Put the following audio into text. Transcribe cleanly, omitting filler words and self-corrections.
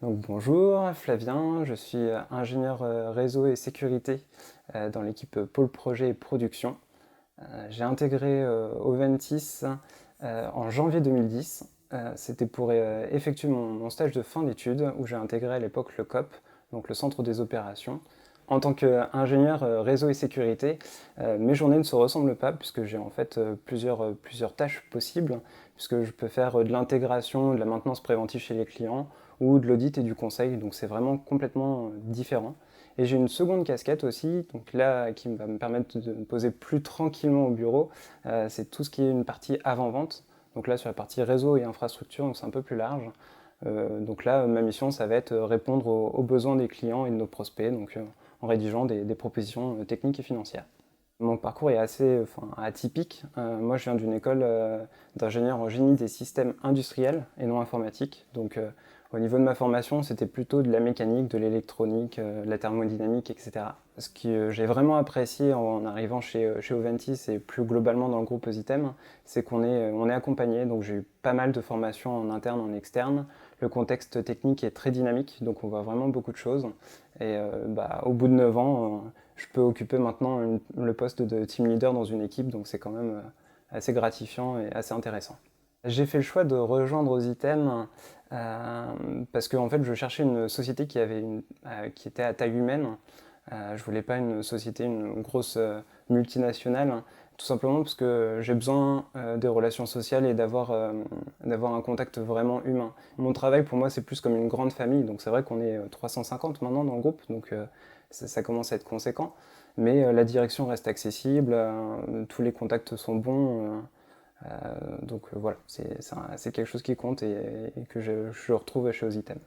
Donc bonjour, Flavien, je suis ingénieur réseau et sécurité dans l'équipe pôle projet et production. J'ai intégré Oventis en janvier 2010. C'était pour effectuer mon stage de fin d'études où j'ai intégré à l'époque le COP, donc le centre des opérations. En tant qu'ingénieur réseau et sécurité, mes journées ne se ressemblent pas puisque j'ai en fait plusieurs tâches possibles, puisque je peux faire de l'intégration, de la maintenance préventive chez les clients ou de l'audit et du conseil, donc c'est vraiment complètement différent. Et j'ai une seconde casquette aussi, donc là qui va me permettre de me poser plus tranquillement au bureau, c'est tout ce qui est une partie avant-vente. Donc là sur la partie réseau et infrastructure, donc c'est un peu plus large. Donc là ma mission ça va être répondre aux besoins des clients et de nos prospects, donc en rédigeant des propositions techniques et financières. Mon parcours est assez atypique. Moi, je viens d'une école d'ingénieur en génie des systèmes industriels et non informatiques. Donc, au niveau de ma formation, c'était plutôt de la mécanique, de l'électronique, de la thermodynamique, etc. Ce que j'ai vraiment apprécié en arrivant chez Oventis et plus globalement dans le groupe Ositem, c'est qu'on est accompagné. Donc, j'ai eu pas mal de formations en interne, en externe. Le contexte technique est très dynamique, donc on voit vraiment beaucoup de choses. Et au bout de 9 ans, je peux occuper maintenant le poste de team leader dans une équipe, donc c'est quand même assez gratifiant et assez intéressant. J'ai fait le choix de rejoindre Ositem parce que en fait, je cherchais une société qui était à taille humaine. Je voulais pas une société, une grosse multinationale, tout simplement parce que j'ai besoin des relations sociales et d'avoir un contact vraiment humain. Mon travail, pour moi, c'est plus comme une grande famille, donc c'est vrai qu'on est 350 maintenant dans le groupe, donc ça commence à être conséquent. Mais la direction reste accessible, tous les contacts sont bons. Donc voilà, c'est quelque chose qui compte et que je retrouve chez Ositem.